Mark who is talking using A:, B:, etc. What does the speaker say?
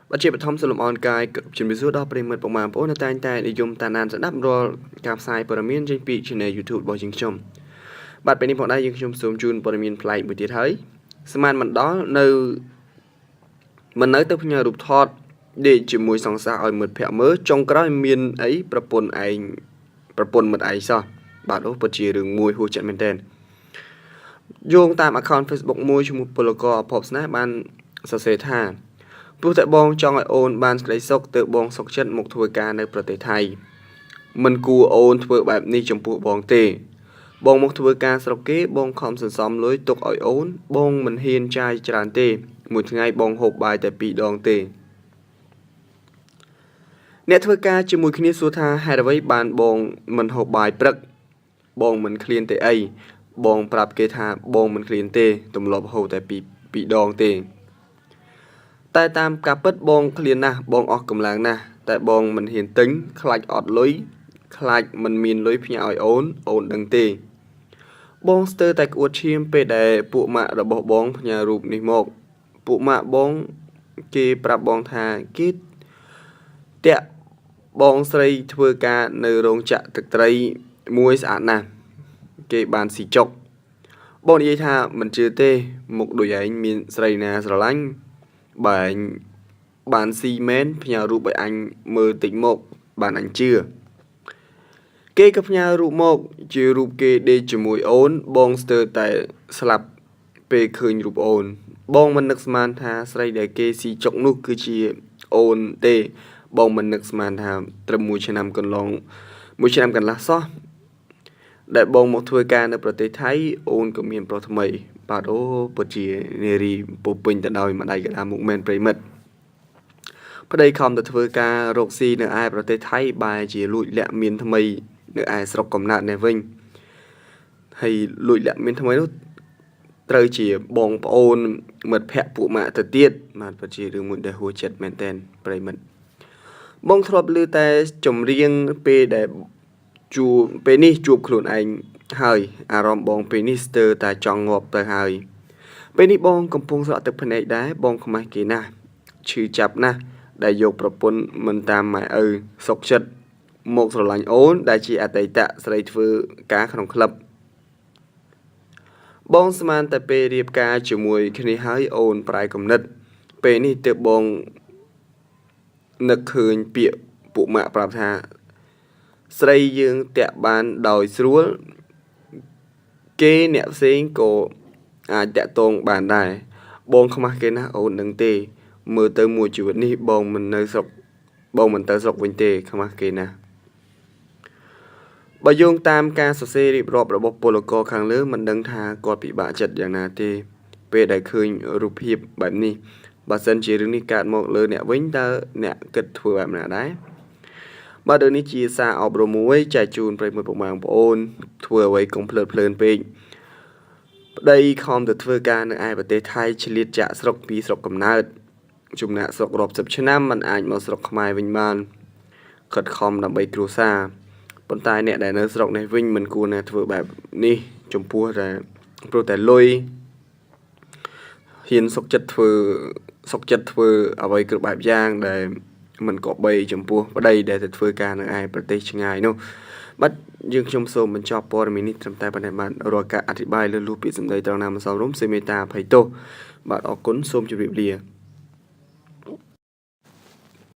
A: บัดเจ็บทอมสลมออนกายกับจินบิสูดอปริมเมอร์ประมาณโอ้นาตายแต่นิยมตานานสนับรอกับสายปรมีนจิงปีชในยูทูบบอกจิงชมบัดเป็นนี้พอได้ยิงชมซูมจูนปรมีนพลายบุตรไทยสมานมันđóมันnói tới nhà rụp thọt để chỉ mùi sòng xa ở một phẹo mớ trong cái miền ấyประปนmột ấy sao bạn đó bật chỉ đường mùi hỗ trợ men tên โยงตาม account Facebook មួយជាមួយពលករភពស្នេហ៍បានសរសេរថាព្រោះតែបងចង់ឲ្យអូនបានសេចក្តីសុខទើបបងសុខចិត្តមកធ្វើការនៅប្រទេសថៃមិនគួរអូនធ្វើបែបនេះចំពោះបងទេបងមកធ្វើការស្រុកគេបងខំសន្សំលុយទុកឲ្យអូនបងមិនហ៊ានចាយច្រើនទេមួយថ្ងៃបងហូបបាយតែ2ដងទេអ្នកធ្វើការជាមួយគ្នាសួរថាហេតុអ្វីបានបងមិនហូបបាយព្រឹកបងមិនឃ្លានទេអីបងប្រាប់គេថាបងមិនឃ្លានទេទម្លាប់ហូបតែពីរដងទេតែតាមការពិតបងឃ្លានណាស់បងអស់កម្លាំងណាស់តែបងមិនហ៊ានទិញខ្លាចអត់លុយខ្លាចមិនមានលុយផ្ញើឲ្យអូនដឹងទេបងស្ទើរតែក្អួតឈាមពេលដែលពួកម៉ាក់របស់បងផ្ញើរូបនេះមកពួកម៉ាក់បងគេប្រាប់បងថាគេតាក់បងស្រីធ្វើការនៅរោងចក្រទឹកត្រីមួយស្អាតណាស់គេបានស៊ីចុកបងនិយាយថាមិនជឿទេមុខដូចឯងមានស្រីណាស្រឡាញ់បើឯងបានស៊ីមែនផ្ញើរូបឲ្យអញមើលតិចមកបានអញជឿគេក៏ផ្ញើរូបមកជារូបគេដេកជាមួយអូនបងស្ទើរតែស្លាប់ពេលឃើញរូបអូនបងមិននឹកស្មានថាស្រីដែលគេស៊ីចុកនោះគឺជាអូនទេបងមិននឹកស្មានថាត្រឹម1ឆ្នាំកន្លង1ឆ្នាំកន្លះសោះដែលបងមកធ្វើការនៅប្រទេសថៃអូនក៏មានប្រុសថ្មីបាទអូពិតជានារីពុពេញទៅដោយម្ដាយកដាមុខមែនប្រិមិត្តប្តីខំទៅធ្វើការរកស៊ីនៅឯប្រទេសថៃបែរជាលួចលាក់មានថ្មីនៅឯស្រុកកំណើតនេះវិញហើយលួចលាក់មានថ្មីនោះត្រូវជាបងប្អូនមិត្តភ័ក្តិពួកម៉ាក់ទៅទៀតបាទពិតជារឿងមួយដែលហួសចិត្តមែនតើប្រិមិត្តបងធ្លាប់ឮតែចម្រៀងពេលដែលពេលនេះជួបខ្លួនឯងហើយអារម្មណ៍បងពេលនេះស្ទើរតែចង់ងាប់ទៅហើយពេលនេះបងកំពុងស្រក់ទឹកភ្នែកដែរបងខ្មាស់គេណាស់ឈឺចាប់ណាស់ដែលយកប្រពន្ធមិនតាមម៉ែឪសុកចិត្តមកស្រឡាញ់អូនដែលជាអតីតស្រីធ្វើការក្នុងក្លឹបបងស្មានតែពេលរៀបការជាមួយគ្នាហើយអូនប្រែគំនិតពេលនេះទើបបងនឹកឃើញពាក្យពួកម៉ាក់ប្រាប់ថាស្រីយើងតាក់បានដោយស្រួលគេអ្នកផ្សេងក៏អាចតាក់ទងបានដែរបងខ្មាស់គេណាស់អូនដឹងទេមើលទៅមួយជីវិតនេះបងមិនទៅស្រុកវិញទេខ្មាស់គេណាស់បើយោងតាមការសរសេររៀបរាប់របស់ពលករខាងលើមិនដឹងថាគាត់ពិបាកចិត្តយ៉ាងណាទេពេលដែលឃើញរូបភាពបែបនេះបើសិនជារឿងនេះកើតមកលើអ្នកវិញតើអ្នកគិតធ្វើបែបណាដែរបាទដូចនេះជាសារអប់រំមួយចែកជូនប្រិយមិត្តបងប្អូនធ្វើអ្វីកុំភ្លើតភ្លើនពេកប្តីខំទៅធ្វើការនៅឯប្រទេសថៃឆ្លៀតចាក់ស្រុកពីស្រុកកំណើតចំណាក់ស្រុករាប់សិបឆ្នាំមិនអាចមកស្រុកខ្មែរវិញបានខិតខំដើម្បីគ្រួសារប៉ុន្តែអ្នកដែលនៅស្រុកនេះវិញមិនគួរណាធ្វើបែបនេះចំពោះតែព្រោះតែលុយហ៊ានសុកចិត្តធ្វើអ្វីគ្រប់បែបយ៉ាងដែលមិនក៏បីចំពោះប្តីដែលទៅធ្វើការនៅឯប្រទេសឆ្ងាយនោះបាទយើងខ្ញុំសូមបញ្ចប់ព័ត៌មាននេះត្រឹមតែប៉ុណ្ណេះបាទរាល់ការអធិប្បាយលើសលួសពាក្យសម្ដីត្រង់ណាមិនសមរម្យសេមេតាអភ័យទោសបាទអរគុណសូមជម្រាបលា